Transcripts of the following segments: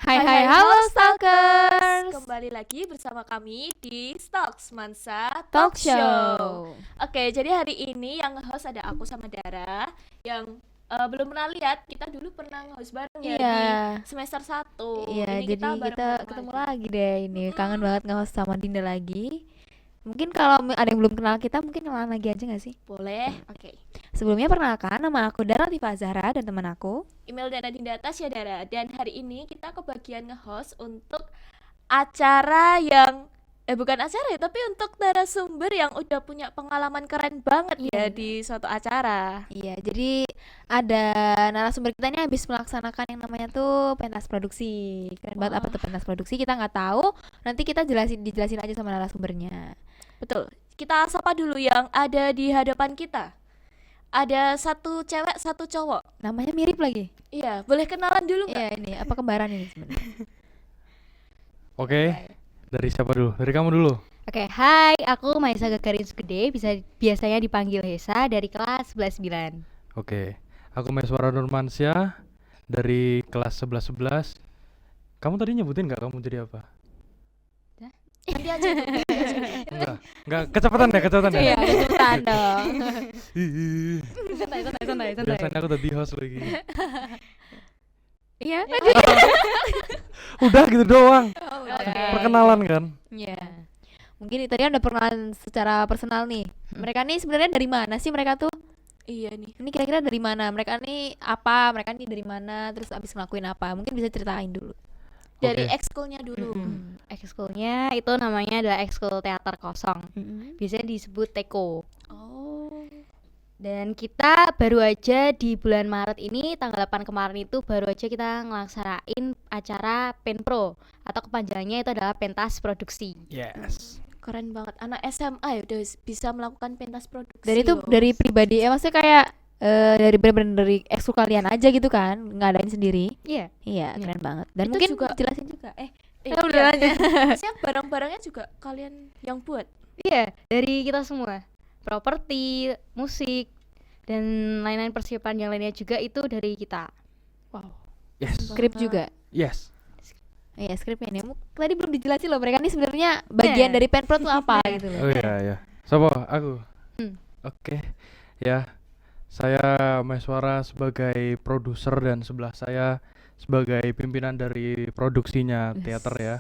Hai, halo Stalkers. Kembali lagi bersama kami di Stalks Mansa Talk Show. Oke, jadi hari ini yang host ada aku sama Dara. Yang belum pernah lihat, kita dulu pernah host bareng ya Iya. di semester 1. Iya, Ini jadi kita bareng-bareng ketemu lagi. lagi deh ini. Kangen banget nge-host sama Dinda lagi. Mungkin kalau ada yang belum kenal kita, mungkin kenalan lagi aja gak sih? Boleh. Oke. Sebelumnya perkenalkan, nama aku Dara Latifah Zahra dan teman aku. Email Dara Dinda Tasya Dara. Dan hari ini kita kebagian nge-host untuk acara yang bukan acara ya, tapi untuk narasumber yang udah punya pengalaman keren banget ya Iya. di suatu acara. Iya, jadi ada narasumber kita ini habis melaksanakan yang namanya tuh pentas produksi. Keren banget apa Wah. tuh pentas produksi? Kita nggak tahu. Nanti kita dijelasin aja sama narasumbernya. Betul. Kita sapa dulu yang ada di hadapan kita. Ada satu cewek, satu cowok. Namanya mirip lagi. Iya, boleh kenalan dulu nggak? Iya, ini apa kembaran ini sebenarnya? Oke, dari siapa dulu? Dari kamu dulu. Oke, hai, aku Maisa Gagarin Gede, biasanya dipanggil Hesa dari kelas 11-9. Oke, aku Meswara Nurmansyah dari kelas 11-11. Kamu tadi nyebutin nggak kamu jadi apa? Nanti aja dulu. Enggak, kecepatan ya. Iya, kejutan dong. Santai. Biasanya aku tadi host lagi. Iya. Udah gitu doang. Oke. Perkenalan kan? Iya. Mungkin tadi udah perkenalan secara personal nih. Mereka nih sebenarnya dari mana sih mereka tuh? Iya nih. Ini kira-kira dari mana? Mereka nih apa? Mereka nih dari mana? Terus abis ngelakuin apa? Mungkin bisa ceritain dulu. Dari Oke. ekskulnya dulu. Ekskulnya itu namanya adalah ekskul teater kosong. Biasanya disebut TEKO. Oh. Dan kita baru aja di bulan Maret ini, tanggal 8 kemarin itu baru aja kita ngelaksanain acara Penpro, atau kepanjangannya itu adalah pentas produksi. Yes. Keren banget. Anak SMA ya udah bisa melakukan pentas produksi. Dan itu loh. dari pribadi, maksudnya kayak dari bener-bener dari ekskul kalian aja gitu kan, ngadain sendiri. Iya. Iya, keren banget. Dan Itu mungkin juga- jelasin juga. udah aja. Maksudnya barang-barangnya juga kalian yang buat. Iya, dari kita semua. Properti, musik, dan lain-lain persiapan yang lainnya juga itu dari kita. Wow. Yes. Skrip juga. Yes. Iya, skripnya nih. Tadi belum dijelasin loh, mereka nih sebenarnya bagian Iya. dari Penpro tuh apa gitu loh. Oh iya. Siapa? Aku. Hmm. Oke. Ya. Saya Meswara sebagai produser dan sebelah saya sebagai pimpinan dari produksinya Yes. teater ya.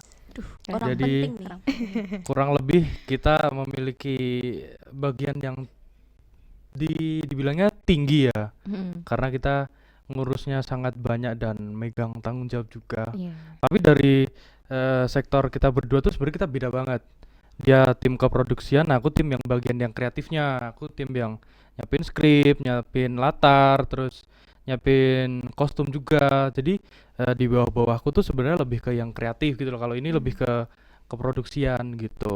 Orang Jadi- penting nih. Kurang lebih kita memiliki bagian yang dibilangnya tinggi ya, karena kita ngurusnya sangat banyak dan megang tanggung jawab juga. Iya. Tapi dari sektor kita berdua tuh sebenarnya kita beda banget. Dia tim keproduksian, aku tim yang bagian yang kreatifnya. Aku tim yang nyiapin skrip, nyiapin latar, terus nyiapin kostum juga. Jadi di bawah-bawahku tuh sebenarnya lebih ke yang kreatif gitu loh. Kalau ini lebih ke keproduksian gitu.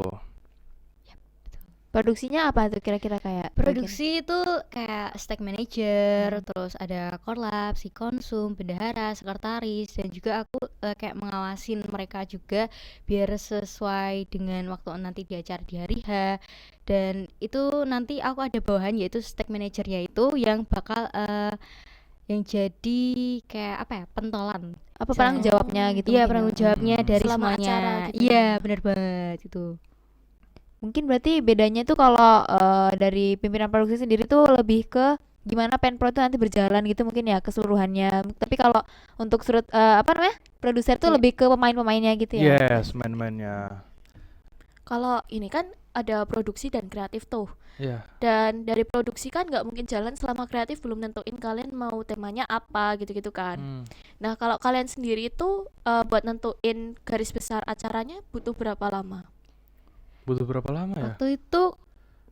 Produksinya apa tuh kira-kira kayak Produksi itu kayak stack manager, terus ada korlap, si konsum, bendahara, sekretaris, dan juga aku kayak mengawasin mereka juga biar sesuai dengan waktu nanti di acara di hari H. Dan itu nanti aku ada bawahan yaitu stack managernya itu yang bakal yang jadi kayak apa ya, pentolan. apa penanggung jawabnya gitu? Iya, mungkin penanggung ya. jawabnya dari Selama semuanya. acara gitu Iya, ya. benar banget itu. Mungkin berarti bedanya tuh kalau dari pimpinan produksi sendiri tuh lebih ke gimana Penpro tuh nanti berjalan gitu mungkin ya keseluruhannya. Tapi kalau untuk produser tuh Iya. lebih ke pemain-pemainnya gitu ya. Yes, main-mainnya. Kalau ini kan ada produksi dan kreatif tuh. Iya. Dan dari produksi kan nggak mungkin jalan selama kreatif belum nentuin kalian mau temanya apa gitu-gitu kan. Hmm. Nah, kalau kalian sendiri itu buat nentuin garis besar acaranya butuh berapa lama? Butuh berapa lama ya? Waktu itu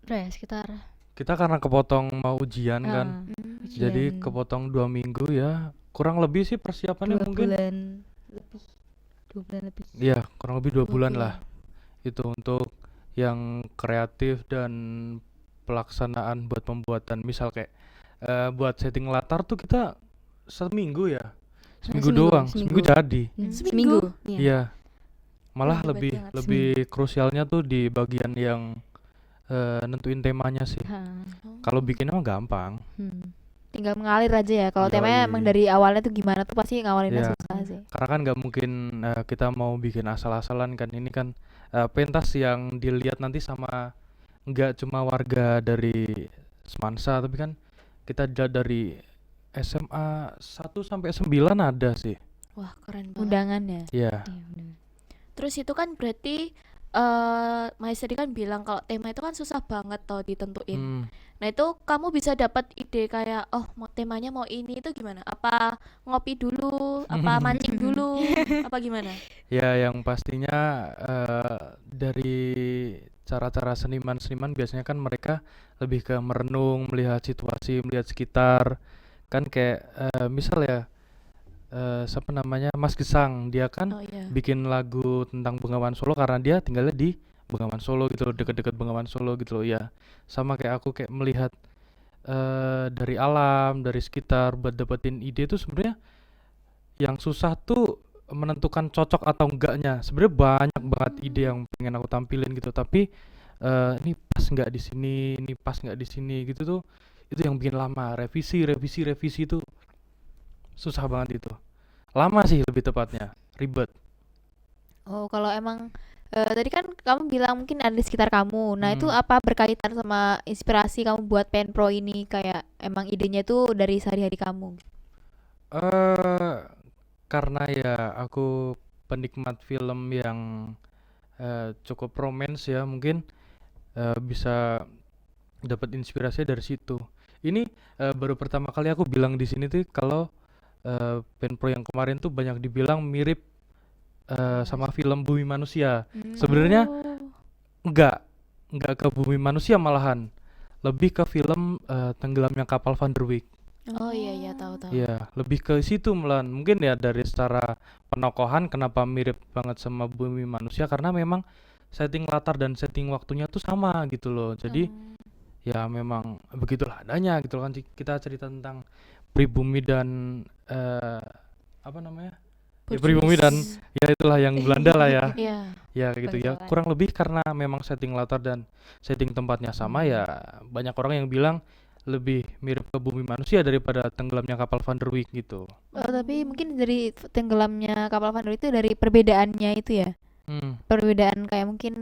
berapa ya, sekitar Kita karena kepotong mau ujian kan, jadi ujian kepotong 2 minggu ya. Kurang lebih sih persiapannya 2 mungkin. bulan lebih. 2 bulan lebih. Iya, kurang lebih 2 2 bulan bulan. lah. Itu untuk yang kreatif dan pelaksanaan buat pembuatan. Misal kayak buat setting latar tuh kita seminggu ya. Seminggu seminggu, doang, seminggu. seminggu jadi. Seminggu? Iya. Iya. Malah Wah, hebat lebih banget. lebih krusialnya tuh di bagian yang nentuin temanya sih. Ha. Kalau bikin emang gampang. Hmm. tinggal mengalir aja ya. Kalau temanya emang Yoi. dari awalnya tuh gimana tuh pasti ngawalinnya Ya, susah sih. karena kan nggak mungkin kita mau bikin asal-asalan kan. Ini kan pentas yang dilihat nanti sama nggak cuma warga dari Semansa, tapi kan kita dari SMA 1 sampai 9 ada sih. Wah, keren banget. Undangannya. Ya, Iya, bener. Terus itu kan berarti Maestri kan bilang kalau tema itu kan susah banget tau ditentuin. hmm, Nah, itu kamu bisa dapat ide kayak oh temanya mau ini itu gimana? Apa ngopi dulu, apa mancing dulu, apa gimana? ya yang pastinya dari cara-cara seniman-seniman biasanya kan mereka lebih ke merenung, melihat situasi, melihat sekitar. Kan kayak misal ya siapa namanya Mas Gesang, dia kan Oh iya. bikin lagu tentang Bengawan Solo karena dia tinggalnya di Bengawan Solo gitu loh, deket-deket Bengawan Solo gitu loh ya. Sama kayak aku kayak melihat dari alam, dari sekitar buat dapetin ide itu sebenarnya yang susah tuh menentukan cocok atau enggaknya. Sebenarnya banyak banget ide yang pengen aku tampilin gitu, tapi ini pas nggak di sini, ini pas nggak di sini gitu tuh. Itu yang bikin lama. Revisi itu susah banget itu. Lama sih lebih tepatnya, ribet. Oh, kalau emang tadi kan kamu bilang mungkin ada di sekitar kamu. Nah, itu Hmm. apa berkaitan sama inspirasi kamu buat Penpro ini? Kayak emang idenya tuh dari sehari-hari kamu. eh karena ya aku penikmat film yang cukup romance ya, mungkin bisa dapat inspirasi dari situ. Ini baru pertama kali aku bilang di sini tuh kalau Penpro yang kemarin tuh banyak dibilang mirip sama film Bumi Manusia. Sebenarnya Oh. enggak ke Bumi Manusia malahan. Lebih ke film Tenggelamnya Kapal Van der Wijk. Oh iya iya tahu. Iya, lebih ke situ malahan. Mungkin ya dari secara penokohan kenapa mirip banget sama Bumi Manusia karena memang setting latar dan setting waktunya tuh sama gitu loh. Jadi ya memang begitulah adanya gitu kan. Kita cerita tentang pribumi dan apa namanya? Ya pribumi dan ya itulah yang Belanda lah ya. Iya. Ya gitu ya. Bangsawan. Kurang lebih karena memang setting latar dan setting tempatnya sama ya banyak orang yang bilang lebih mirip ke Bumi Manusia daripada Tenggelamnya Kapal Van der Wijk gitu. Oh, tapi mungkin dari tenggelamnya kapal Van der Wijk itu dari perbedaannya itu ya. Hmm. Perbedaan kayak mungkin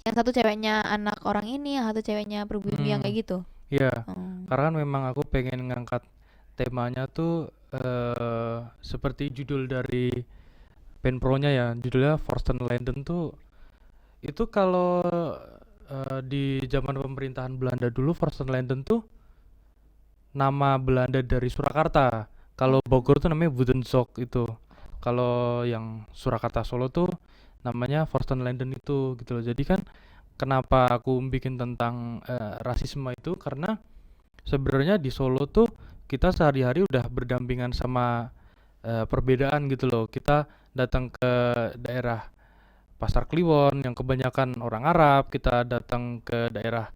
yang satu ceweknya anak orang ini, yang satu ceweknya pribumi yang kayak gitu. Ya, Oh. karena kan memang aku pengen ngangkat temanya tuh seperti judul dari Penpro-nya ya, judulnya Forsten Landen tuh itu kalau di zaman pemerintahan Belanda dulu Forsten Landen tuh nama Belanda dari Surakarta. Kalau Bogor tuh namanya Woudenzorg itu. Kalau yang Surakarta Solo tuh namanya Forsten Landen itu gitu loh. Jadi kan kenapa aku bikin tentang rasisme itu karena sebenarnya di Solo tuh kita sehari-hari udah berdampingan sama perbedaan gitu loh. Kita datang ke daerah Pasar Kliwon yang kebanyakan orang Arab, kita datang ke daerah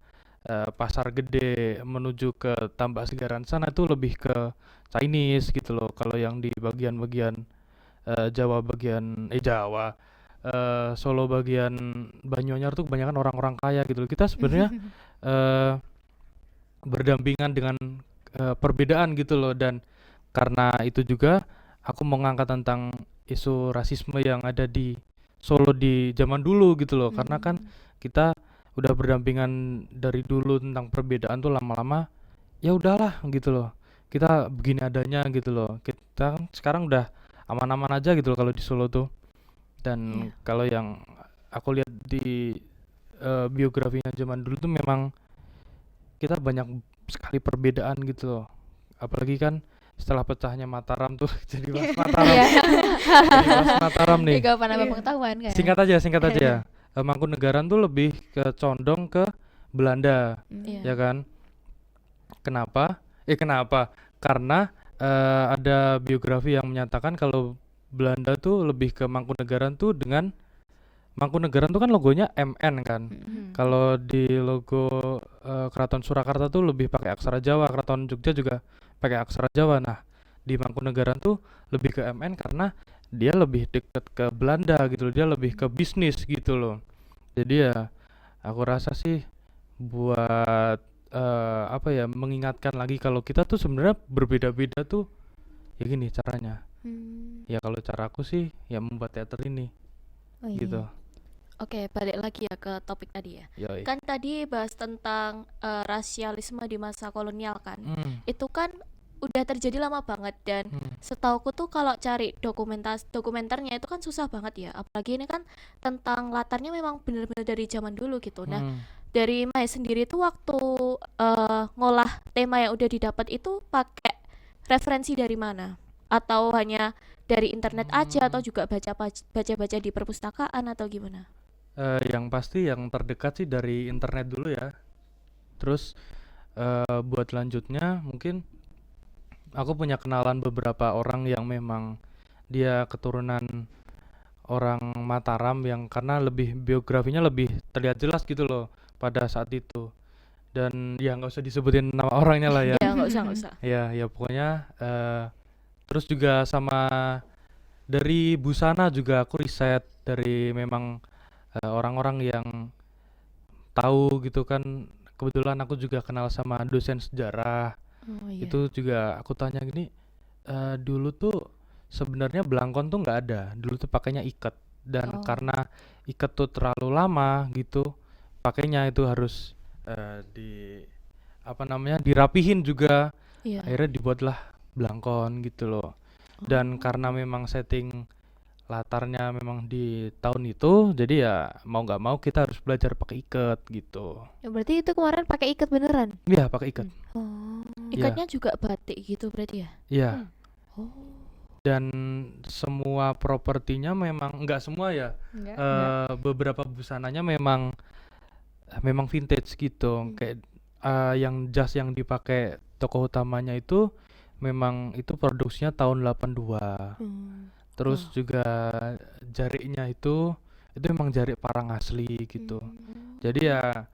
Pasar Gede menuju ke Tambak Segaran sana itu lebih ke Chinese gitu loh. Kalau yang di bagian-bagian Jawa Jawa Solo bagian Banyuanyar tuh kebanyakan orang-orang kaya gitu loh. Kita sebenarnya eh, berdampingan dengan perbedaan gitu loh dan karena itu juga aku mau ngangkat tentang isu rasisme yang ada di Solo di zaman dulu gitu loh karena kan kita udah berdampingan dari dulu tentang perbedaan tuh lama-lama ya udahlah gitu loh kita begini adanya gitu loh kita sekarang udah aman-aman aja gitu loh kalau di Solo tuh dan kalau yang aku lihat di biografinya zaman dulu tuh memang kita banyak sekali perbedaan gitu loh apalagi kan setelah pecahnya Mataram tuh jadi bahas Mataram Iya. jadi bahas Mataram nih Gak pernah pengetahuan kan. singkat aja Mangkunegaran tuh lebih ke condong ke Belanda Iya. ya kan kenapa karena ada biografi yang menyatakan kalau Belanda tuh lebih ke Mangkunegaran tuh dengan Mangkunegaran tuh kan logonya MN kan kalau di logo Keraton Surakarta tuh lebih pakai aksara Jawa, Keraton Jogja juga pakai aksara Jawa. Nah, di Mangkunegaran tuh lebih ke MN karena dia lebih dekat ke Belanda gitu loh. Dia lebih ke bisnis gitu loh. Jadi ya aku rasa sih buat apa ya, mengingatkan lagi kalau kita tuh sebenarnya berbeda-beda tuh ya gini caranya. Ya kalau cara aku sih ya membuat teater ini Oh gitu. iya. Oke, balik lagi ya ke topik tadi ya. Yoi. Kan tadi bahas tentang rasialisme di masa kolonial kan. Itu kan udah terjadi lama banget dan setauku tuh kalau cari dokumenternya itu kan susah banget ya. Apalagi ini kan tentang latarnya memang bener-bener dari zaman dulu gitu. Nah, dari Mai sendiri tuh waktu ngolah tema yang udah didapat itu pakai referensi dari mana? Atau hanya dari internet aja atau juga baca-baca di perpustakaan atau gimana? Yang pasti yang terdekat sih dari internet dulu ya. Terus buat lanjutnya mungkin aku punya kenalan beberapa orang yang memang dia keturunan orang Mataram yang karena lebih biografinya lebih terlihat jelas gitu loh pada saat itu. Dan ya nggak usah disebutin nama orangnya lah ya. Ya nggak usah, nggak usah. Ya pokoknya terus juga sama dari busana juga aku riset dari memang orang-orang yang tahu gitu kan. Kebetulan aku juga kenal sama dosen sejarah. Oh iya. Itu juga aku tanya gini, dulu tuh sebenarnya belangkon tuh nggak ada. Dulu tuh pakainya ikat dan Oh. karena ikat tuh terlalu lama gitu, pakainya itu harus di apa namanya dirapihin juga. Iya. Akhirnya dibuatlah belangkon gitu loh. Dan karena memang setting latarnya memang di tahun itu, jadi ya mau nggak mau kita harus belajar pakai ikat gitu. Ya, berarti itu kemarin pakai ikat beneran. Iya pakai ikat. Oh. Ikatnya juga batik gitu berarti ya? Iya. Oh. Dan semua propertinya memang nggak semua ya. Beberapa busananya memang vintage gitu. Kayak yang jas yang dipakai tokoh utamanya itu memang itu produksinya tahun 82. Terus juga jariknya itu memang jarik parang asli gitu. Jadi ya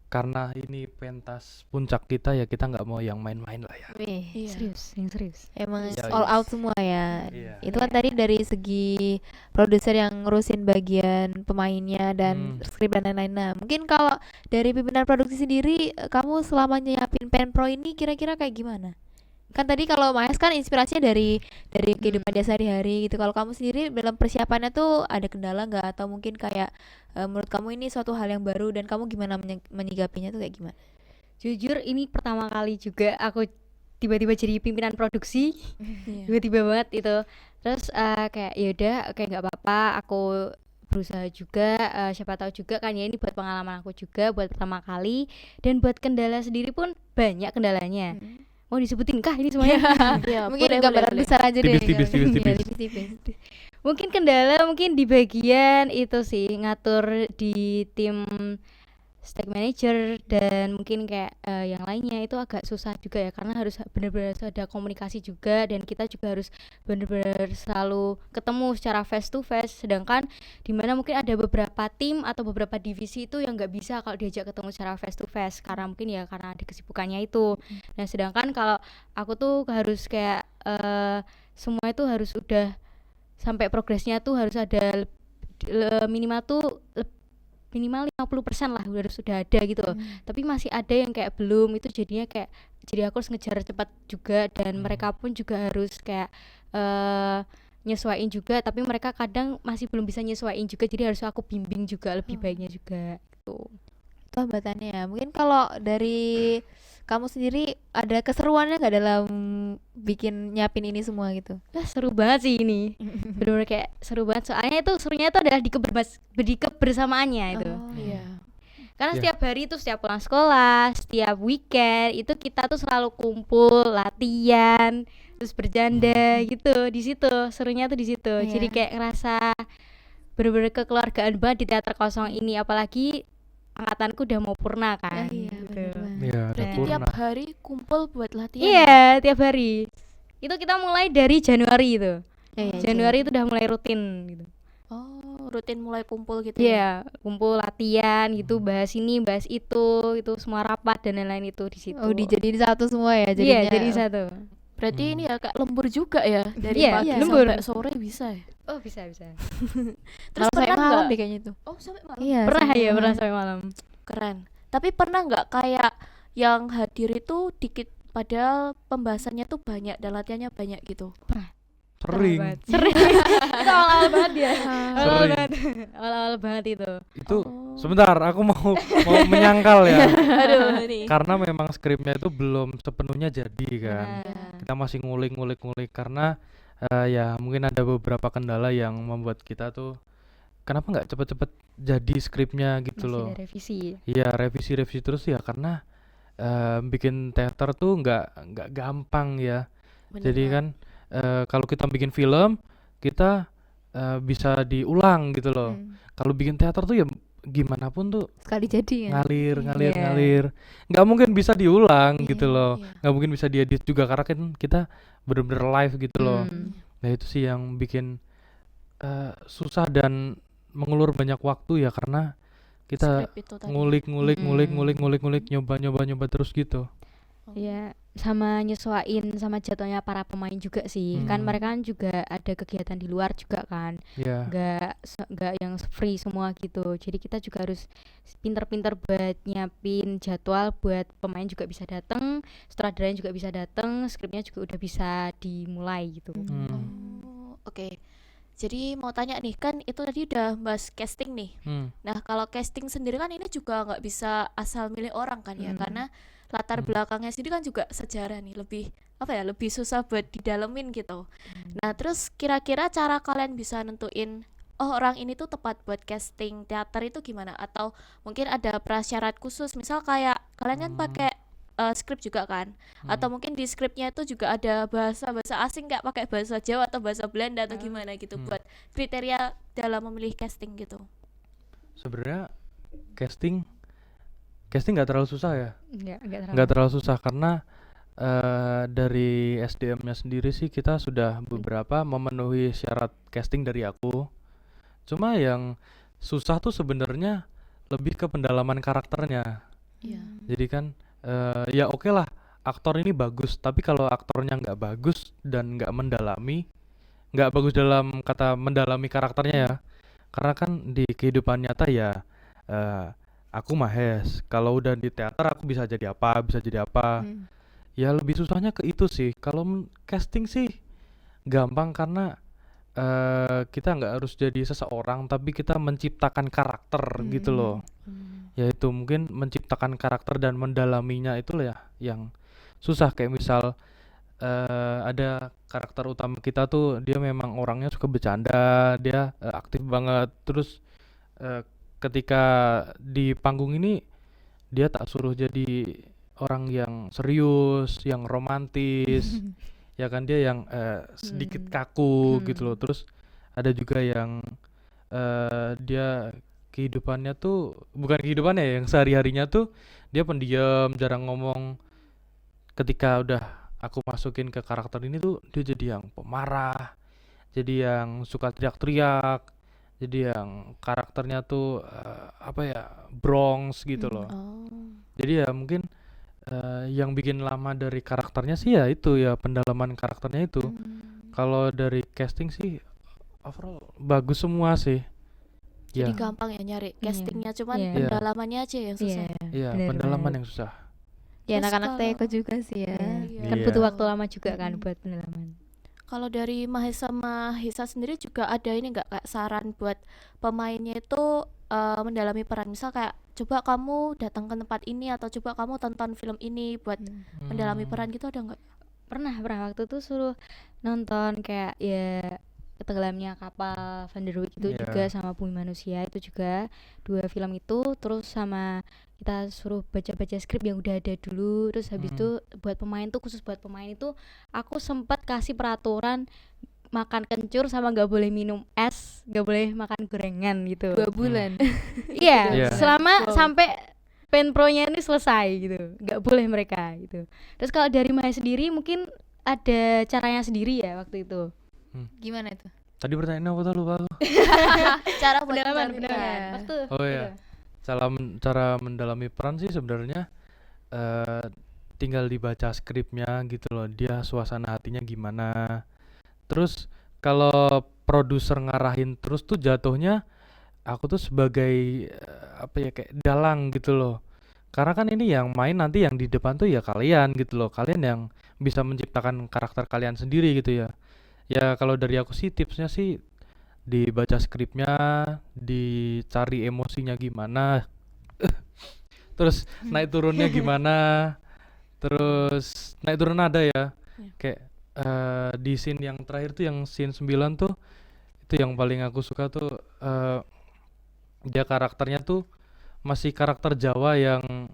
karena ini pentas puncak kita ya kita nggak mau yang main-main lah ya. Wih, Iya. Serius. emang Iya, all iya. out semua ya. Iya. Itu kan tadi dari segi produser yang ngurusin bagian pemainnya dan skrip dan lain-lain. Nah, mungkin kalau dari pimpinan produksi sendiri, kamu selama nyiapin penpro ini kira-kira kayak gimana? Kan tadi kalau Maes kan inspirasinya dari kehidupan dia sehari-hari gitu. Kalau kamu sendiri dalam persiapannya tuh ada kendala nggak atau mungkin kayak menurut kamu ini suatu hal yang baru dan kamu gimana menyikapinya tuh kayak gimana? Jujur ini pertama kali juga aku tiba-tiba jadi pimpinan produksi. Iya. Tiba-tiba banget itu. Terus kayak yaudah kayak nggak apa-apa, aku berusaha juga, siapa tahu juga kan ya ini buat pengalaman aku juga buat pertama kali. Dan buat kendala sendiri pun banyak kendalanya. Mau disebutin kah ini semuanya? Iya, Mungkin boleh, gambaran boleh. besar aja deh. Tipis-tipis, Iya, tipis-tipis. tipis-tipis. Mungkin kendala mungkin di bagian itu sih ngatur di tim stake manager dan mungkin kayak yang lainnya itu agak susah juga ya karena harus benar-benar ada komunikasi juga dan kita juga harus benar-benar selalu ketemu secara face to face, sedangkan dimana mungkin ada beberapa tim atau beberapa divisi itu yang nggak bisa kalau diajak ketemu secara face to face karena mungkin ya karena ada kesibukannya itu. Nah sedangkan kalau aku tuh harus kayak semua itu harus udah sampai progresnya tuh harus ada minimal tuh minimal 50% lah harus sudah ada gitu loh. Tapi masih ada yang kayak belum, itu jadinya kayak jadi aku harus ngejar cepat juga dan mereka pun juga harus kayak nyesuaiin juga, tapi mereka kadang masih belum bisa nyesuaiin juga, jadi harus aku bimbing juga lebih baiknya juga gitu. Itu hambatannya ya. Mungkin kalau dari kamu sendiri ada keseruannya nggak dalam bikin nyiapin ini semua gitu? Seru banget sih ini. Bener-bener kayak seru banget, soalnya itu serunya itu adalah di kebersamaannya itu. Oh iya. Karena Iya. setiap hari itu setiap pulang sekolah, setiap weekend itu kita tuh selalu kumpul, latihan, terus bercanda gitu. Di situ serunya tuh di situ. Iya. Jadi kayak ngerasa bener-bener kekeluargaan banget di teater kosong ini, apalagi angkatanku udah mau purna kan. Iya, gitu. bener banget. Iya, ada Berarti purna. tiap hari kumpul buat latihan. Iya, tiap hari. Itu kita mulai dari Januari itu. Iya, Januari itu udah mulai rutin gitu. Oh, rutin mulai kumpul gitu ya. Iya, kumpul latihan gitu, bahas ini, bahas itu semua rapat dan lain-lain itu di situ. Oh, dijadiin satu semua ya Iya, jadinya. jadi satu. Berarti ini ya kayak lembur juga ya dari Iya, pagi lembur. sampai sore bisa ya. Oh, bisa. Terus Malah sampai pernah malam nggak? deh kayaknya itu. Oh, sampai malam. Iya. Pernah sampai ya, malam. pernah sampai malam. Keren. Tapi pernah nggak kayak yang hadir itu dikit padahal pembahasannya tuh banyak dan latihannya banyak gitu. Sering. Sering. Itu awal-awal banget ya. Awal-awal Sering. banget. Awal-awal banget itu. Itu Oh. sebentar, aku mau menyangkal ya. Aduh nih. Karena memang skripnya itu belum sepenuhnya jadi kan. Nah, Kita masih ngulik-ngulik karena ya mungkin ada beberapa kendala yang membuat kita tuh kenapa nggak cepet-cepet jadi skripnya gitu masih loh. ada revisi. Iya, revisi terus ya karena bikin teater tuh nggak gampang ya. Bener Jadi banget. kan kalau kita bikin film kita bisa diulang gitu loh. Kalau bikin teater tuh ya gimana pun tuh Sekali jadi ya. ngalir, nggak mungkin bisa diulang gitu Iya, loh, iya. nggak mungkin bisa diedit juga karena kan kita bener-bener live gitu loh. Hmm. Nah itu sih yang bikin susah dan mengulur banyak waktu ya karena kita Skrip itu tadi. ngulik, Mm-mm. nyoba terus gitu. Oh. Ya, sama nyesuaiin sama jatuhnya para pemain juga sih. Kan Hmm. mereka kan juga ada kegiatan di luar juga kan. Ya, Nggak yang free semua gitu. Jadi kita juga harus pinter-pinter buat nyiapin jadwal buat pemain juga bisa datang, sutradaranya juga bisa datang, skripnya juga udah bisa dimulai gitu. Oh, oke. Jadi mau tanya nih, kan itu tadi udah bahas casting nih. Nah, kalau casting sendiri kan ini juga nggak bisa asal milih orang kan ya, Hmm. karena latar belakangnya sendiri kan juga sejarah nih, lebih apa ya, lebih susah buat didalemin gitu. Nah, terus kira-kira cara kalian bisa nentuin oh orang ini tuh tepat buat casting teater itu gimana? Atau mungkin ada prasyarat khusus, misal kayak kalian kan pakai skrip juga kan? Atau mungkin di skripnya itu juga ada bahasa-bahasa asing kayak pakai bahasa Jawa atau bahasa Belanda atau gimana gitu buat kriteria dalam memilih casting gitu. sebenarnya casting nggak terlalu susah ya, Enggak nggak terlalu susah karena dari SDM-nya sendiri sih kita sudah beberapa memenuhi syarat casting dari aku. Cuma yang susah tuh sebenarnya lebih ke pendalaman karakternya. Iya. Jadi kan ya oke lah aktor ini bagus, tapi kalau aktornya nggak bagus dan nggak bagus dalam kata mendalami karakternya ya. Karena kan di kehidupan nyata ya aku Mahes. Kalau udah di teater aku bisa jadi apa. Ya lebih susahnya ke itu sih. Kalau casting sih gampang karena kita nggak harus jadi seseorang, tapi kita menciptakan karakter gitu loh. Yaitu mungkin menciptakan karakter dan mendalaminya itulah ya yang susah. Kayak misal ada karakter utama kita tuh dia memang orangnya suka bercanda, dia aktif banget. Terus ketika di panggung ini dia tak suruh jadi orang yang serius, yang romantis. Ya kan dia yang sedikit kaku gitu loh. Terus ada juga yang dia kehidupannya tuh bukan kehidupannya ya, yang sehari-harinya tuh dia pendiam, jarang ngomong. Ketika udah aku masukin ke karakter ini tuh dia jadi yang pemarah, jadi yang suka teriak-teriak, jadi yang karakternya tuh apa ya, Bronx gitu loh. Oh. Jadi ya mungkin yang bikin lama dari karakternya sih ya itu ya pendalaman karakternya itu. Kalau dari casting sih overall bagus semua sih. Jadi Ya, gampang ya nyari castingnya, cuman Iya. pendalamannya aja yang susah. iya bener pendalaman banget. yang susah. Ya Terus anak-anak kalau- teko juga sih ya. Iya. Kan Iya. butuh waktu lama juga kan buat pendalaman. Kalau dari Mahesa sama Hisa sendiri juga ada ini nggak kayak saran buat pemainnya itu mendalami peran, misal kayak coba kamu datang ke tempat ini atau coba kamu tonton film ini buat mendalami peran gitu, ada nggak? Pernah waktu itu suruh nonton kayak ya Tenggelamnya Kapal Van der Wijk itu Iya. juga sama Bumi Manusia itu juga 2 film itu, terus sama kita suruh baca-baca skrip yang udah ada dulu, terus habis itu buat pemain tuh khusus buat pemain itu aku sempat kasih peraturan makan kencur sama nggak boleh minum es, nggak boleh makan gorengan gitu. 2 bulan. Iya, Iya. selama Wow. sampai penpronya ini selesai gitu, nggak boleh mereka gitu. Terus kalau dari Maya sendiri mungkin ada caranya sendiri ya waktu itu. Gimana itu? Tadi pertanyaannya apa tuh, lupa aku. Cara buat Pendalaman, mendalami peran. Iya. Betul. Oh iya. Cara mendalami peran sih sebenarnya tinggal dibaca skripnya gitu loh. Dia suasana hatinya gimana. Terus kalau produser ngarahin terus tuh jatuhnya aku tuh sebagai apa ya, kayak dalang gitu loh. Karena kan ini yang main nanti yang di depan tuh ya kalian gitu loh. Kalian yang bisa menciptakan karakter kalian sendiri gitu ya. Ya kalau dari aku sih tipsnya sih dibaca skripnya, dicari emosinya gimana, terus naik turunnya gimana, terus naik turun nada ya. Ya. Kayak di scene yang terakhir tuh yang scene 9 tuh itu yang paling aku suka tuh dia karakternya tuh masih karakter Jawa yang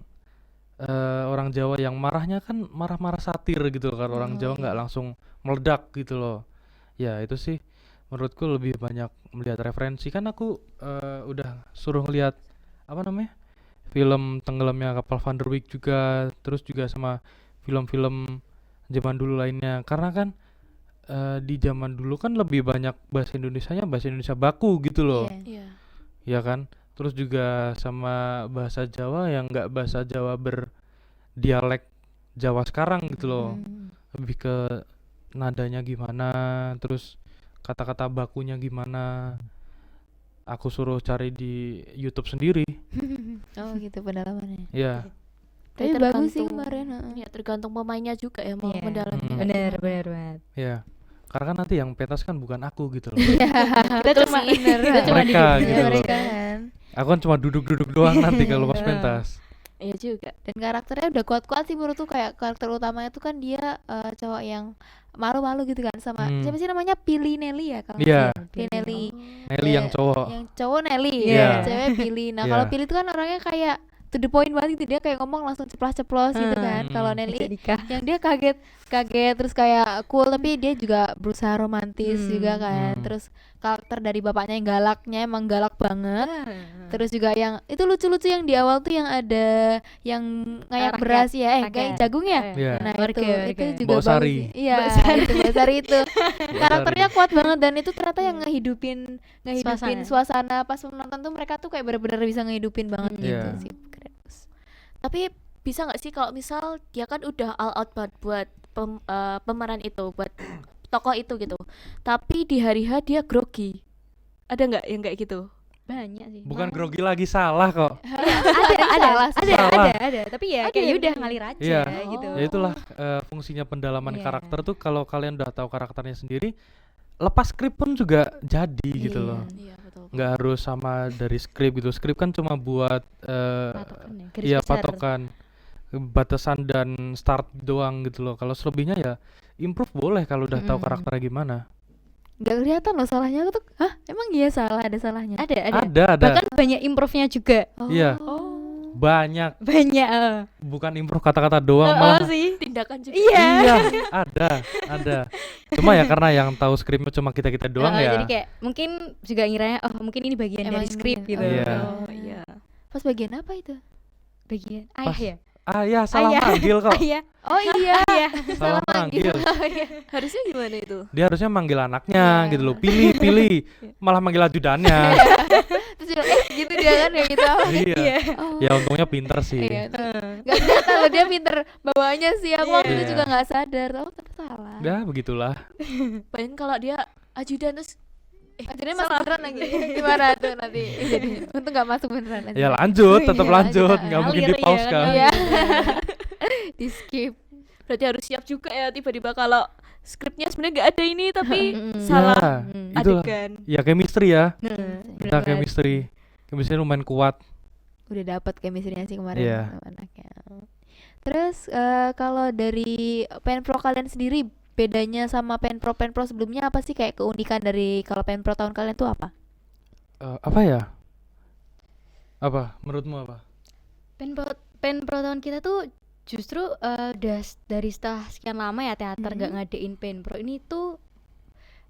orang Jawa yang marahnya kan marah-marah satir gitu loh, kan orang Oh Jawa nggak iya. langsung meledak gitu loh. Ya itu sih menurutku lebih banyak melihat referensi kan aku udah suruh ngelihat apa namanya film tenggelamnya kapal Van der Wijk juga, terus juga sama film-film zaman dulu lainnya, karena kan di zaman dulu kan lebih banyak bahasa Indonesianya bahasa Indonesia baku gitu loh, Iya. Iya. ya kan. Terus juga sama bahasa Jawa yang nggak bahasa Jawa berdialek Jawa sekarang gitu loh, Hmm. lebih ke nadanya gimana, terus kata-kata bakunya gimana. Aku suruh cari di YouTube sendiri. Oh gitu pendalamannya. Ya, Tapi Jadi bagus sih tergantung kemarin. Heeh. ya tergantung pemainnya juga ya mau Iya. mendalami kayak Bener gimana. bener banget. ya. Karena kan nanti yang pentas kan bukan aku gitu loh. Iya, Kita betul cuma sih. Bener. kita cuma Mereka duduk gitu Iya loh. mereka kan. Aku kan cuma duduk-duduk doang nanti kalau pas pentas. Iya juga. Dan karakternya udah kuat-kuat sih menurutku, kayak karakter utamanya tuh kan dia cowok yang malu-malu gitu kan sama siapa Hmm. sih namanya, Pilly Nelly ya kalau nggak Iya, salah. Pilly Nelly. Nelly yang Ya, cowok. yang cowok Nelly, Iya. yang cewek Pilly. Nah kalau Iya. Pilly itu kan orangnya kayak to the point banget gitu, dia kayak ngomong langsung ceplas-ceplos gitu kan. Kalau Hmm. Nelly nikah. yang dia kaget terus kayak cool, tapi dia juga berusaha romantis juga kan. Hmm. Terus karakter dari bapaknya yang galaknya emang galak banget. Terus juga yang itu lucu-lucu yang di awal tuh yang ada yang ngayak Rakyat, beras ya, rakyat. kayak jagung ya. Iya. Nah Warga, itu warga. juga Mbok bagus Sari. sih. Iya, Mbok Sari. itu Mbok Sari itu. Mbak Karakternya Sari. kuat banget, dan itu ternyata yang ngehidupin Suasana. suasana pas penonton tuh, mereka tuh kayak bener-bener bisa ngehidupin banget gitu Iya. sih. Keren. Tapi bisa nggak sih kalau misal dia kan udah all out buat pemeran itu, buat tokoh itu gitu. Tapi di hari H dia grogi. Ada nggak yang kayak gitu? Banyak sih. Bukan grogi lagi, salah kok. Salah sih. Salah. ada tapi ya Ada kayak ya, udah bener. ngalir aja Iya. gitu. Ya itulah fungsinya pendalaman Iya. karakter tuh, kalau kalian udah tahu karakternya sendiri, lepas skrip pun juga jadi gitu Iya. loh. Iya betul. Nggak harus sama dari skrip gitu. Skrip kan cuma buat Patokan ya, garis iya besar. patokan, batasan dan start doang gitu loh. Kalau selebihnya ya improve boleh kalau udah tahu Mm-mm. karakternya gimana. Nggak kelihatan loh salahnya tuh. Hah, emang iya salah, ada salahnya? Ada. Ada. Bahkan banyak improve-nya juga. Iya. Oh. Banyak, Banyak. bukan improve kata-kata doang malah. sih. Tindakan juga. Iya. Iya, ada. Cuma ya karena yang tahu skripnya cuma kita-kita doang ya. Jadi kayak mungkin juga ngiranya mungkin ini bagian Emang dari skrip ini, gitu. Iya. Oh iya. Pas bagian apa itu? Bagian Pas. ayah ya. Ya salah Ayah. manggil kok. Ayah. Oh iya. Salah manggil. Harusnya gimana itu? Dia harusnya manggil anaknya Iya. gitu loh. Pilih. Malah manggil ajudannya. Terus dia gitu dia kan kayak gitu. Iya. Oh. Ya untungnya pinter sih. Iya, nggak kelihatan loh, dia pinter bawanya sih. Aku waktu itu Iya. juga nggak sadar. Oh ternyata salah. Ya begitulah. Bayangin kalau dia ajudan terus Akhirnya masuk beneran lagi. Gimana tuh nanti? Jadi untung nggak masuk beneran aja. Ya lanjut, tetap Iya, lanjut. lanjut. Nggak mungkin Ngalir, di pause iya kan. kan, Iya. Di skip. berarti harus siap juga ya tiba-tiba kalau skripnya sebenarnya nggak ada ini tapi Mm-mm. salah Ya, itulah. adegan. Ya chemistry ya. Nah, Kita bener banget. chemistry. Chemistry lumayan kuat. Udah dapat chemistry-nya sih kemarin Iya. sama anaknya. Terus kalau dari penpro kalian sendiri, bedanya sama penpro sebelumnya apa sih, kayak keunikan dari kalau penpro tahun kalian tuh apa? Apa ya? Apa? Menurutmu apa? Penpro tahun kita tuh justru udah dari setelah sekian lama ya teater nggak ngadain penpro ini tuh,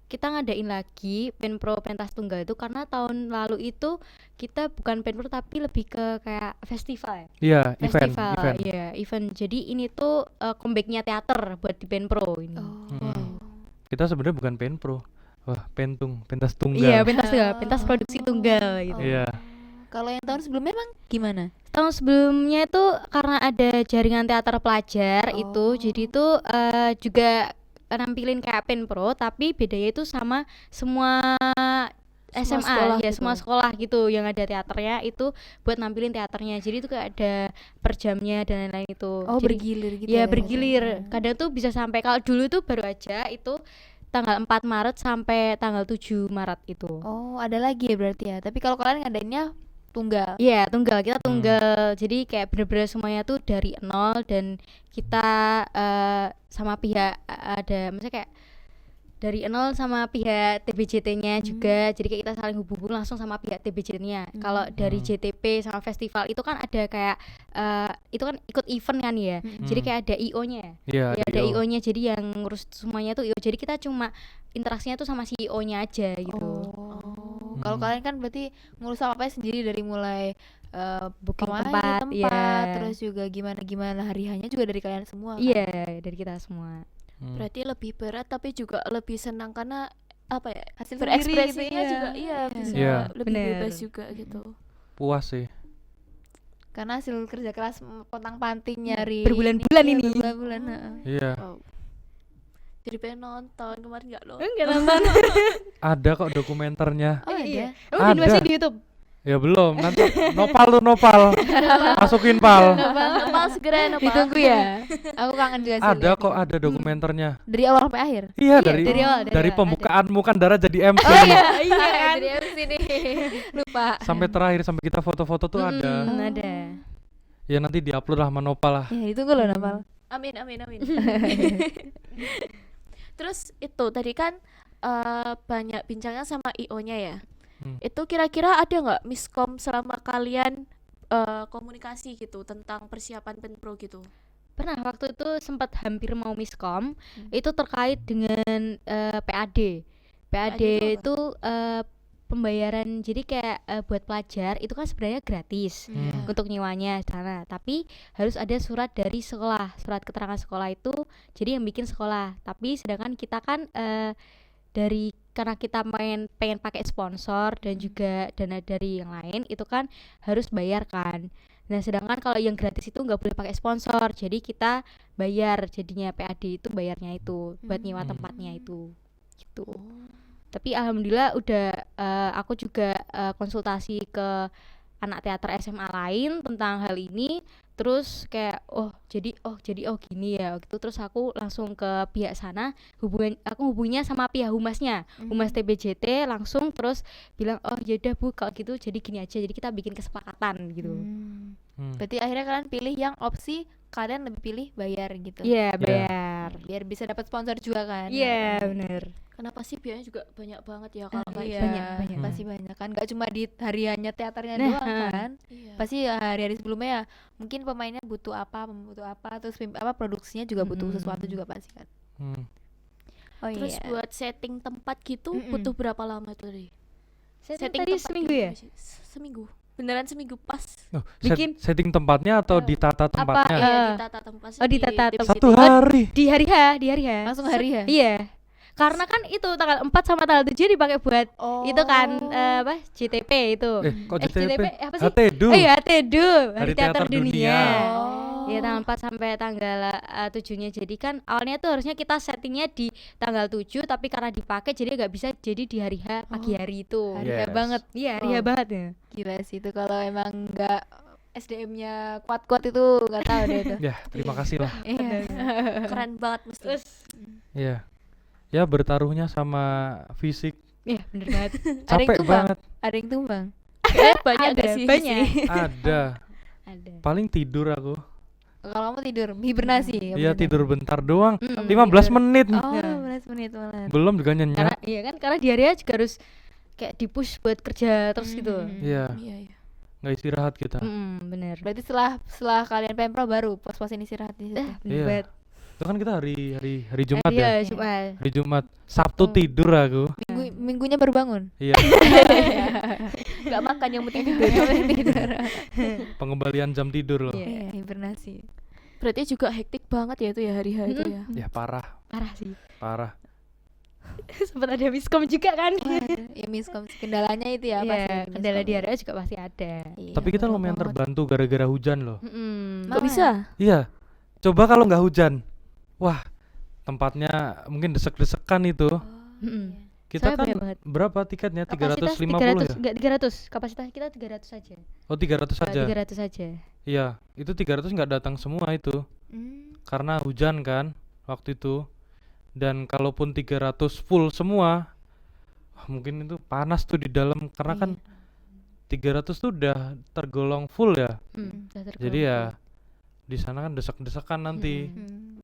kita ngadain lagi penpro pentas tunggal itu karena tahun lalu itu kita bukan penpro tapi lebih ke kayak festival ya. Iya, Festival, event. iya, event. Jadi ini tuh comebacknya teater buat di penpro ini. Kita sebenarnya bukan penpro. Wah, pentas tunggal. Iya, pentas produksi tunggal gitu. Iya. Kalau yang tahun sebelumnya emang gimana? Tahun sebelumnya itu karena ada jaringan teater pelajar itu, jadi itu juga nampilin kayak penpro, tapi bedanya itu sama semua Semua SMA sekolah ya gitu. semua sekolah gitu yang ada teaternya itu buat nampilin teaternya. Jadi itu kayak ada per jamnya dan lain-lain itu. Oh, Jadi bergilir gitu ya ya. bergilir. Kadang tuh bisa sampai kalau dulu tuh baru aja itu tanggal 4 Maret sampai tanggal 7 Maret itu. Oh, ada lagi ya berarti ya. Tapi kalau kalian ngadainnya tunggal. Iya, tunggal. Kita tunggal. Jadi kayak bener-bener semuanya tuh dari nol dan kita sama pihak ada maksudnya kayak dari nol sama pihak TBJT-nya juga. Jadi kayak kita saling hubung langsung sama pihak TBJT-nya. Kalau dari JTP sama festival itu kan ada kayak itu kan ikut event kan ya. Jadi kayak ada IO-nya. Iya, Ya ada IO. IO-nya jadi yang ngurus semuanya tuh IO. Jadi kita cuma interaksinya tuh sama si IO-nya aja gitu. Oh, kalau kalian kan berarti ngurus apa-apa sendiri dari mulai Booking pemain, tempat, tempat, iya. terus juga gimana hari hanya juga dari kalian semua. Kan? Iya, dari kita semua. Berarti lebih berat tapi juga lebih senang karena apa ya? Hasil sendiri Berekspresinya gitu ya. juga iya bisa Iya. lebih Bener. bebas juga gitu. Puas sih. Karena hasil kerja keras pontang-panting nyari Berbulan-bulan iya, ini. berbulan-bulan, heeh. Iya. Wow. Jadi pengen nonton kemarin nggak lo? Enggak nonton. Ada kok dokumenternya. Oh, Iya. ada. Oh, Ada. masih di YouTube. Ya belum, nanti nopal. Masukin pal. Nopal segera nopal. Ditunggu ya. Aku kangen juga sih. Ada liat. kok, ada dokumenternya. Dari awal sampai akhir. Iya, dari dari awal, dari dari awal, pembukaanmu kan Dara jadi MC. Iya, kan? dari MC nih. Lupa. Sampai terakhir sampai kita foto-foto tuh ada. Ada. Ya nanti diupload lah sama Nopal lah. Ya, ditunggu loh Nopal. Amin. Terus itu tadi kan banyak bincangnya sama IO-nya ya. Itu kira-kira ada nggak miskom selama kalian komunikasi gitu tentang persiapan penpro gitu? Pernah waktu itu sempat hampir mau miskom itu terkait dengan PAD. PAD itu itu pembayaran jadi kayak buat pelajar itu kan sebenarnya gratis untuk nyewanya sana, tapi harus ada surat dari sekolah, surat keterangan sekolah itu jadi yang bikin sekolah. Tapi sedangkan kita kan dari karena kita pengen pakai sponsor dan juga dana dari yang lain itu kan harus bayar kan. Nah sedangkan kalau yang gratis itu nggak boleh pakai sponsor, jadi kita bayar jadinya PAD itu bayarnya itu buat nyewa tempatnya itu gitu. Tapi alhamdulillah udah aku juga konsultasi ke anak teater SMA lain tentang hal ini, terus kayak oh gini ya gitu. Terus aku langsung ke pihak sana, aku hubunginya sama pihak humasnya, humas TBJT langsung, terus bilang oh yaudah Bu kalau gitu jadi gini aja, jadi kita bikin kesepakatan gitu. Berarti akhirnya kalian pilih yang opsi kalian lebih pilih bayar gitu. Iya bayar. Biar bisa dapat sponsor juga kan. Iya bener. Kenapa sih biayanya juga banyak banget ya kalau kayak Iya, banyak. pasti banyak kan. Gak cuma di hariannya teaternya Nah, doang kan. Iya. Pasti ya hari-hari sebelumnya ya mungkin pemainnya butuh apa, terus produksinya juga butuh sesuatu juga pasti kan. Oh Terus iya. buat setting tempat gitu butuh berapa lama tuh tadi? Setting tadi tempat seminggu gitu ya? sih. Seminggu. Beneran seminggu pas. Oh, Bikin- setting tempatnya atau ditata tempatnya? Iya, ditata tempat. Oh, ditata di- tempat. Satu hari. Di hari H. Langsung hari ya? Iya. Karena kan itu tanggal 4 sama tanggal 7 dipakai buat itu kan JTP itu. Kok JTP? JTP apa sih? HTDU. Oh iya, HTDU, Hari Hari Teater Teater Dunia. Dunia. Iya, tanggal 4 sampai tanggal 7-nya. Jadi kan awalnya tuh harusnya kita settingnya di tanggal 7, tapi karena dipakai jadi nggak bisa jadi di hari H pagi hari itu. Hari H Yes. banget. Iya, hari H Wow. banget ya. Gila sih itu kalau emang nggak SDM-nya kuat-kuat itu nggak tahu deh itu. Ya, terima kasih lah. Iya. Keren banget mesti. Iya. Ya bertaruhnya sama fisik. Iya, bener banget. Ada yang Capek tumbang? banget. Ada yang tumbang. Banyak Ada, gak sih? banyak. Ada. Ada. Paling tidur aku. Kalau kamu tidur hibernasi. ya Iya, bener? tidur bentar doang. Mm, 15 menit. Oh, Nah. 15 menit malah. Belum juga Karena nyenyak. iya kan karena di hari H juga harus kayak dipush buat kerja terus gitu. Iya, Iya. nggak istirahat kita. Bener. Berarti setelah kalian pempro baru pos-posin istirahat di situ. Bener Iya. banget. Itu kan kita hari Jumat ya. Iya, Jumat. Hari Jumat. Sabtu tidur aku. Minggunya baru bangun. Iya. Gak makan yang penting tidur. Yang penting tidur. Pengembalian jam tidur loh. Iya. Iya, hibernasi. Berarti juga hektik banget ya itu ya hari H itu ya. Ya parah, Parah sih. parah. Sempat ada miskom juga kan. Ya miskom kendalanya itu ya pasti. Iya, kendala di hari H juga pasti ada. Iya, Tapi kita betul lumayan banget. terbantu gara-gara hujan loh. Malah Kok bisa? Iya. Coba kalau nggak hujan. Wah, tempatnya mungkin desek-desekan itu. Oh, Mm-mm. iya. Kita Soalnya kan banyak banget. berapa tiketnya? Kapasitas 350 300, ya? enggak 300. Kapasitas kita 300 saja. Oh 300 saja. 300 saja. Iya, itu 300 nggak datang semua itu. Karena hujan kan waktu itu. Dan kalaupun 300 full semua, mungkin itu panas tuh di dalam karena kan 300 tuh udah tergolong full ya. Udah Jadi tergolong ya full. di sana kan desak-desakan nanti.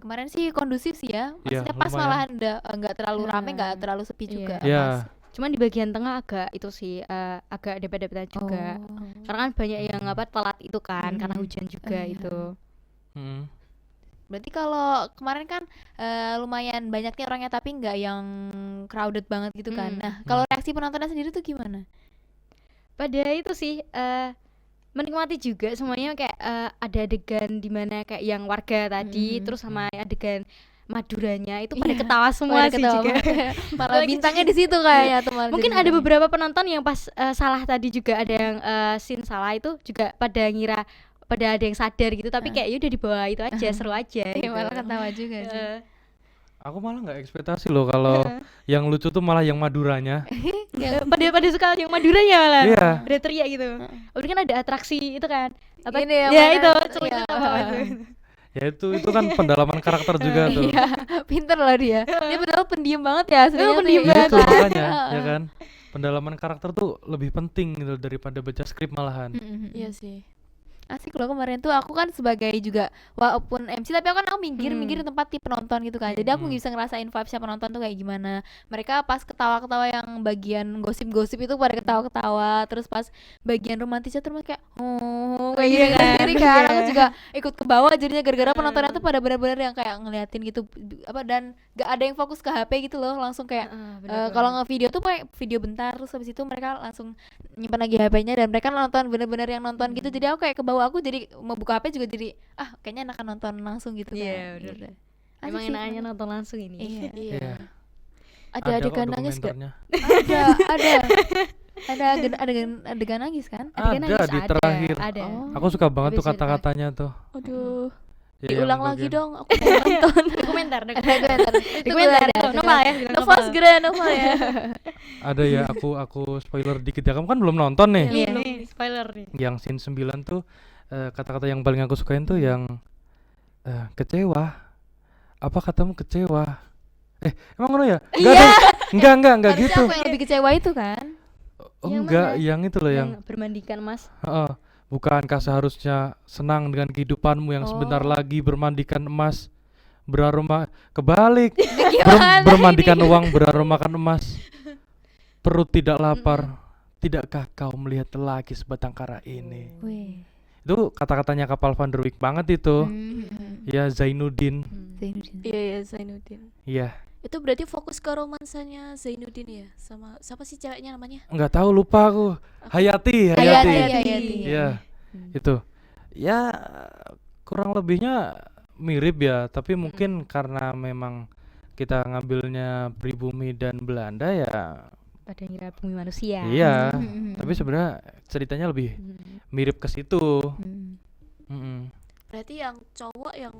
Kemarin sih kondusif sih ya. Iya, Maksudnya pas lumayan. malahan nggak terlalu rame, nggak Nah, terlalu sepi iya. juga. Iya. Cuman di bagian tengah agak itu sih agak dempet-dempetan juga. Karena kan banyak yang telat itu kan karena hujan juga itu. Mm. Berarti kalau kemarin kan lumayan banyaknya orangnya tapi nggak yang crowded banget gitu kan. Nah, kalau reaksi penontonnya sendiri tuh gimana? Pada itu sih menikmati juga semuanya kayak ada adegan di mana kayak yang warga tadi terus sama adegan Maduranya itu pada ketawa semua Pada sih ketawa. juga. Malah bintangnya di situ kayaknya tuh malah Mungkin jadi ada bintangnya. beberapa penonton yang pas salah tadi juga ada yang scene salah itu juga pada ngira pada ada yang sadar gitu tapi kayak ya udah di bawah itu aja seru aja Iya, gitu. malah ketawa juga sih. Aku malah nggak ekspektasi loh kalau yang lucu tuh malah yang Maduranya. Pada suka yang Maduranya malah. Iya. Ada teriak gitu. Apalagi kan ada atraksi itu kan. Apa? Ini yang ya mana- itu iya. celurit apa itu. Ya itu kan pendalaman karakter juga tuh. Iya, pinter loh dia. Dia padahal pendiam banget ya aslinya tuh pendiam ya. Ya itu banget. makanya, ya kan. Pendalaman karakter tuh lebih penting gitu daripada baca skrip malahan. Iya sih. Asik loh kemarin tuh aku kan sebagai juga walaupun MC tapi aku minggir di tempat di penonton gitu kan. Jadi aku bisa ngerasain vibes-nya penonton tuh kayak gimana. Mereka pas ketawa-ketawa yang bagian gosip-gosip itu pada ketawa-ketawa, terus pas bagian romantisnya tuh kayak kayak gini kan sendiri kan. Aku juga ikut ke bawah jadinya gara-gara penontonnya tuh pada benar-benar yang kayak ngeliatin gitu dan gak ada yang fokus ke HP gitu loh, langsung kayak kalau nge-video tuh kayak video bentar terus habis itu mereka langsung nyimpan lagi HP-nya dan mereka nonton bener-bener yang nonton gitu. Jadi aku kayak ke bawah, aku jadi mau buka HP juga jadi kayaknya enakan nonton langsung gitu Iya, kan. bener. Gitu. Emang Asik sih enaknya kemarin. nonton langsung ini. Iya. Iya. Ada kok adegan nangis gak? dokumenternya. ada adegan nangis kan? Adegan Ada nangis di terakhir. Ada. Aku suka banget tuh Episode kata-katanya tuh. Aduh. Ya, yang Diulang lagi bagian- dong, aku mau nonton. Dokumenter, Dokumenter Dokumenter, novel ya, bilang Novel segera novel ya. Ada ya aku spoiler dikit ya. Kamu kan belum nonton nih. Iya, nih, spoiler nih. Yang scene 9 tuh kata-kata yang paling aku sukain tuh yang kecewa. Apa katamu kecewa? Emang ngono ya? Enggak Harusnya gitu. aku yang lebih kecewa itu kan. Oh, Yang enggak, mana? yang itu loh yang Berbandingkan Mas. bukankah seharusnya senang dengan kehidupanmu yang sebentar lagi bermandikan emas beraroma kebalik bermandikan uang beraromakan emas, perut tidak lapar, tidakkah kau melihat lagi sebatang kara ini? Wih. Itu kata-katanya Kapal Van der Wijk banget itu. Ya Zainuddin. Zainuddin. Iya, Zainuddin. Iya. Itu berarti fokus ke romansanya Zainuddin ya sama siapa sih ceweknya namanya? Enggak tahu, lupa aku. Hayati. Hayati. Iya. Itu. Ya kurang lebihnya mirip ya, tapi mungkin karena memang kita ngambilnya pribumi dan Belanda ya. Pada ngira bumi manusia. Iya. Tapi sebenarnya ceritanya lebih mirip ke situ. Mm-mm. Berarti yang cowok yang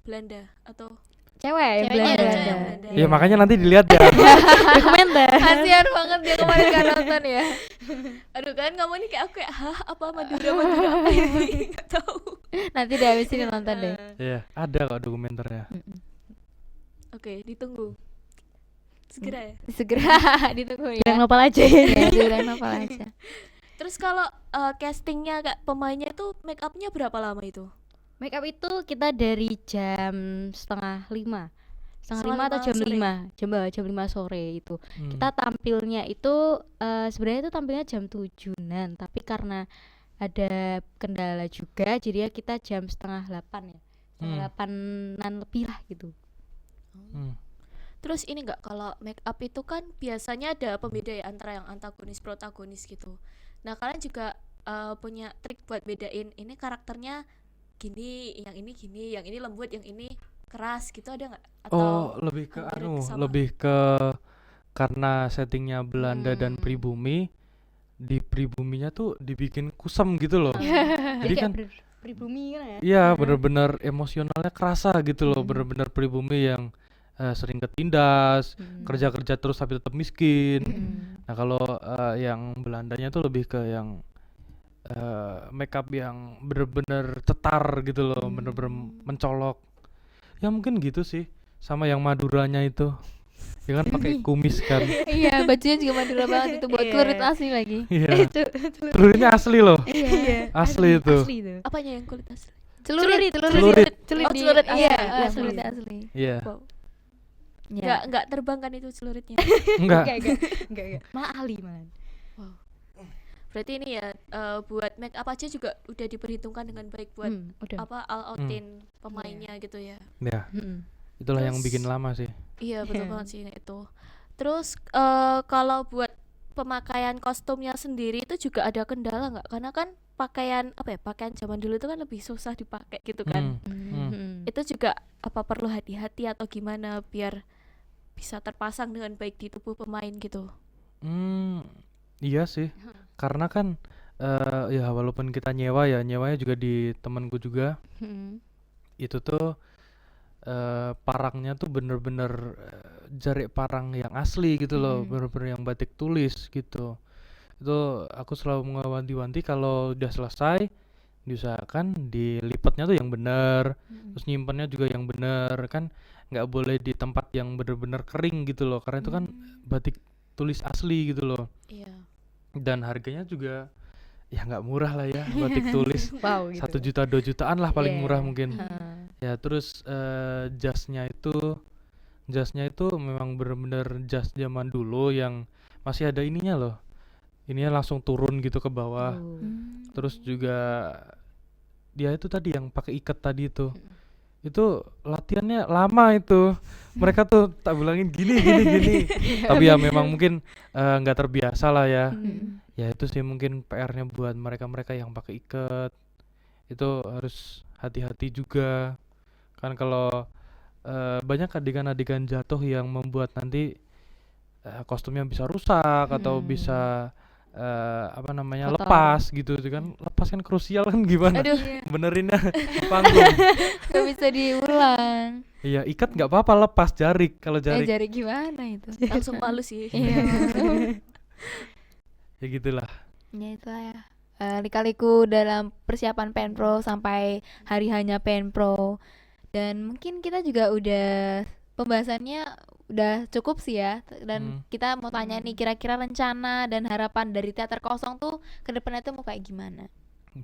Belanda atau Cewek yang Ceweknya Belanda. cewek yang Belanda. Ya makanya nanti dilihat ya. Dokumenter. Kasihan banget dia kemarin gak nonton ya. Aduh kan kamu nih kayak aku kayak apa Madura apa ini nggak tahu. Nanti deh habis ini nonton deh. Iya, ada kok dokumenternya. Oke, ditunggu. Segera ya. Segera ditunggu ya. Yang novel aja. Ya, bilang novel aja. Terus kalau castingnya kak pemainnya tuh make upnya berapa lama itu? Make up itu kita dari jam setengah lima atau jam sore. 5 jam 5 sore itu. Kita tampilnya itu sebenarnya itu tampilnya jam 7-an, tapi karena ada kendala juga jadi ya kita jam setengah 8 ya. Setengah 8-an lebih lah gitu. Terus ini enggak kalau make up itu kan biasanya ada pembeda ya antara yang antagonis protagonis gitu. Nah, kalian juga punya trik buat bedain ini karakternya gini, yang ini lembut, yang ini keras gitu ada nggak? Oh, lebih ke hampir sama? lebih ke karena settingnya Belanda dan pribumi, di pribuminya tuh dibikin kusam gitu loh. Jadi kan pribumi kan ya. iya bener-bener emosionalnya kerasa gitu loh, bener-bener pribumi yang sering ketindas, Mm. kerja-kerja terus tapi tetap miskin. Mm. Nah, kalau yang Belandanya tuh lebih ke yang makeup yang bener-bener cetar gitu loh, bener-bener mencolok. Ya mungkin gitu sih. Sama yang Maduranya itu, ya kan pakai kumis kan. Iya, bajunya juga Madura banget itu buat Iya. celurit asli lagi. Iya, Itu celuritnya asli loh, Iya. asli itu. asli itu. Apanya yang kulit asli? Celurit, Celurit. Oh, celurit asli. Iya, Iya, celurit iya. asli. Iya, Wow. Iya. Nggak terbang kan itu celuritnya. enggak. Enggak. Malah ahli man. Berarti ini ya buat make up aja juga udah diperhitungkan dengan baik buat Udah. apa all outin pemainnya gitu ya. Ya, Mm-mm. itulah yang Terus- bikin lama sih. Iya betul Iya. banget sih itu. Terus kalau buat pemakaian kostumnya sendiri itu juga ada kendala nggak? Karena kan pakaian apa ya, pakaian zaman dulu itu kan lebih susah dipakai gitu kan. Mm-mm. Itu juga apa perlu hati-hati atau gimana biar bisa terpasang dengan baik di tubuh pemain gitu. Iya sih, karena kan ya walaupun kita nyewanya juga di temanku juga, Mm-mm. itu tuh parangnya tuh bener-bener jarik parang yang asli gitu loh, bener-bener yang batik tulis gitu. Itu aku selalu mewanti-wanti kalau udah selesai diusahakan dilipatnya tuh yang bener, terus nyimpennya juga yang bener kan, nggak boleh di tempat yang bener-bener kering gitu loh, karena itu kan batik tulis asli gitu loh. Iya. Dan harganya juga ya nggak murah lah ya, batik tulis Wow gitu. 1 juta 2 jutaan lah paling Iya. murah mungkin. Heeh. Ya terus jasnya itu memang bener-bener jas zaman dulu yang masih ada ininya loh, ininya langsung turun gitu ke bawah. Oh. Terus juga dia itu tadi yang pakai ikat tadi itu latihannya lama itu, mereka tuh tak bilangin gini. Tapi ya memang mungkin nggak terbiasa lah ya. Ya itu sih mungkin PR-nya buat mereka yang pakai ikat, itu harus hati-hati juga kan, kalau banyak adegan-adegan jatuh yang membuat nanti kostumnya bisa rusak atau bisa apa namanya, Kotor. lepas gitu kan. Lepas kan krusial kan, gimana Aduh, benerinnya di panggung. gak bisa diulang. Iya, ikat nggak apa-apa, lepas jarik. Kalau jarik Jari gimana itu? Langsung malu sih. Iya. ya gitulah. Ya itulah ya. Lika-liku dalam persiapan Penpro sampai hari hanya Penpro. Dan mungkin kita juga udah pembahasannya udah cukup sih ya. Dan kita mau tanya nih, kira-kira rencana dan harapan dari teater kosong tuh ke depannya tuh mau kayak gimana?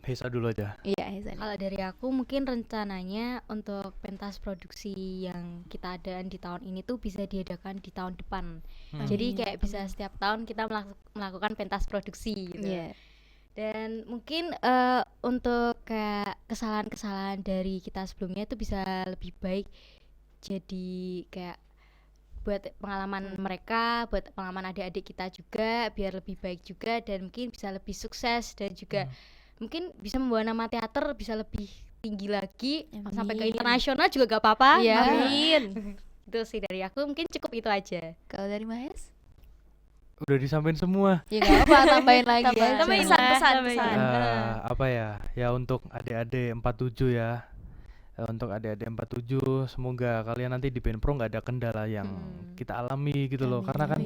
Hesa dulu aja. Iya, Hezan. Kalau dari aku mungkin rencananya untuk pentas produksi yang kita adakan di tahun ini tuh bisa diadakan di tahun depan. Jadi kayak bisa setiap tahun kita melakukan pentas produksi gitu. Iya. Dan mungkin untuk kayak kesalahan-kesalahan dari kita sebelumnya itu bisa lebih baik, jadi kayak buat pengalaman mereka, buat pengalaman adik-adik kita juga, biar lebih baik juga dan mungkin bisa lebih sukses dan juga mungkin bisa membawa nama teater bisa lebih tinggi lagi sampai ke Amin. internasional juga gak apa-apa. Iya. Amin. Itu sih dari aku, mungkin cukup itu aja. Kalau dari Mahes? Udah disampaikan semua. Ya gak apa, tambahin lagi ya. Tambahin pesan-pesan. Apa ya? Ya untuk adik-adik 47 ya. Untuk adik-adik 47, semoga kalian nanti di Penpro nggak ada kendala yang kita alami gitu loh. Karena kan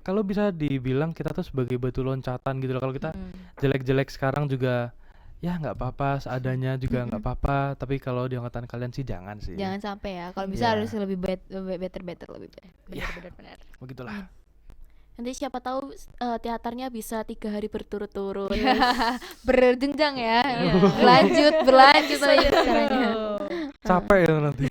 kalau bisa dibilang kita tuh sebagai batu loncatan gitu loh. Kalau kita jelek-jelek sekarang juga ya nggak apa-apa, seadanya juga nggak apa-apa. Tapi kalau di angkatan kalian sih jangan sih. Jangan sampai ya. Kalau bisa Iya. harus lebih better lebih better. Benar-benar. Begitulah. Nanti siapa tahu teaternya bisa 3 hari berturut-turut. Berjenjang ya. Berlanjut caranya. Capek ya nanti.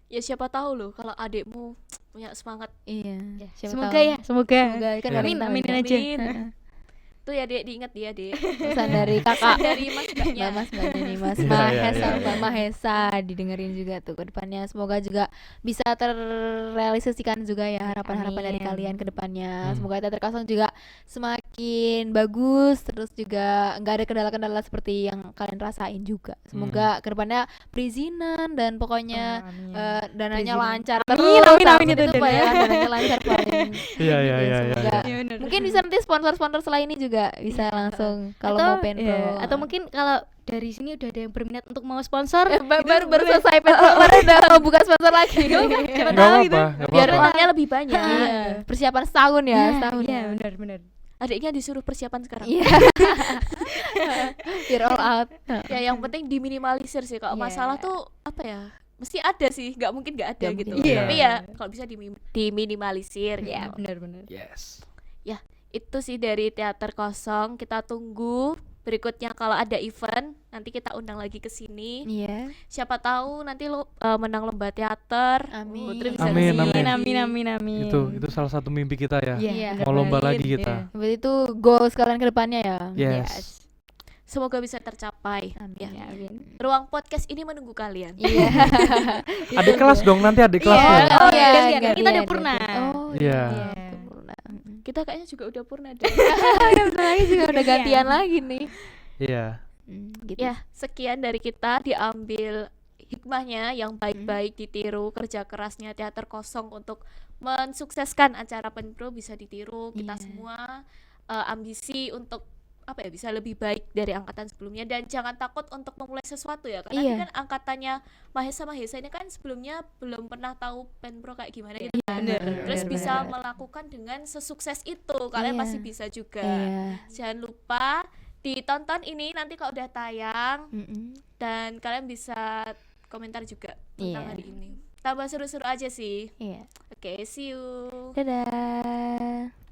Ya siapa tahu loh kalau adikmu punya semangat. Iya. Siapa Semoga tahu. ya, semoga. Semoga kan Ya. amin, Aminin aja. Tuh ya Dek, diingat dia Dek. Pesan dari kakak. Dari Mas Mbaknya. Mas Mbaknya nih, Mas Iya, Mahes iya, sama iya, Mbak iya. Mahesa didengerin juga tuh ke depannya. Semoga juga bisa terrealisasikan juga ya harapan-harapan dari Amin. kalian ke depannya. Semoga teater kosong juga semakin bagus, terus juga nggak ada kendala-kendala seperti yang kalian rasain juga. Semoga ke depannya perizinan dan pokoknya dananya Perizinan. lancar Amin, terus. amin, amin, Takut itu Pak ya, dananya. dananya lancar paling. Iya, iya, Gitu, iya, semoga. iya. Mungkin bisa nanti sponsor-sponsor selain ini juga bisa langsung kalau mau Penpro. Atau mungkin kalau dari sini udah ada yang berminat untuk mau sponsor, Baru selesai Petro kemarin udah buka sponsor lagi. Siapa Nggak tahu gitu. apa-apa, nggak Biar apa-apa. uangnya lebih banyak. Iya. Persiapan setahun ya, setahun Iya, ya. benar. Adiknya disuruh persiapan sekarang. Iya. Biar all out. Ya yang penting diminimalisir sih. Kalau Iya. masalah tuh apa ya? Mesti ada sih, nggak mungkin nggak ada Nggak gitu. mungkin. Iya. Tapi ya kalau bisa diminimalisir Ya, gitu. benar. Yes. Itu sih dari teater kosong. Kita tunggu berikutnya kalau ada event nanti kita undang lagi ke sini. Iya. Siapa tahu nanti lo menang lomba teater. Amin. Putri bisa Amin, kesini. Amin. Itu salah satu mimpi kita ya. Iya. Mau lomba lagi kita. Berarti itu goals kalian ke depannya ya. Yes. Semoga bisa tercapai. Amin. Ya. Amin. Ruang podcast ini menunggu kalian. Iya. Adik kelas dong nanti adik Iya. kelasnya. Oh iya, gantian. Kita gantian, udah purna. gantian. Oh Iya. iya. Itu purna. Kita kayaknya juga udah purna deh. Ya bentar lagi juga udah gantian lagi nih. Iya. Gitu. Ya, sekian dari kita, diambil hikmahnya yang baik-baik ditiru, kerja kerasnya teater kosong untuk mensukseskan acara Penpro bisa ditiru. Kita Iya. semua ambisi untuk apa ya, bisa lebih baik dari angkatan sebelumnya, dan jangan takut untuk memulai sesuatu ya, karena ini Iya. kan angkatannya Mahesa ini kan sebelumnya belum pernah tahu Penpro kayak gimana gitu Iya, kan. bener, Terus bener, bisa bener. melakukan dengan sesukses itu, kalian Iya. pasti bisa juga. Iya. Jangan lupa ditonton ini nanti kalau udah tayang, Mm-mm. dan kalian bisa komentar juga tentang Iya. hari ini. Tambah seru-seru aja sih. Iya. Oke, see you. Dadah.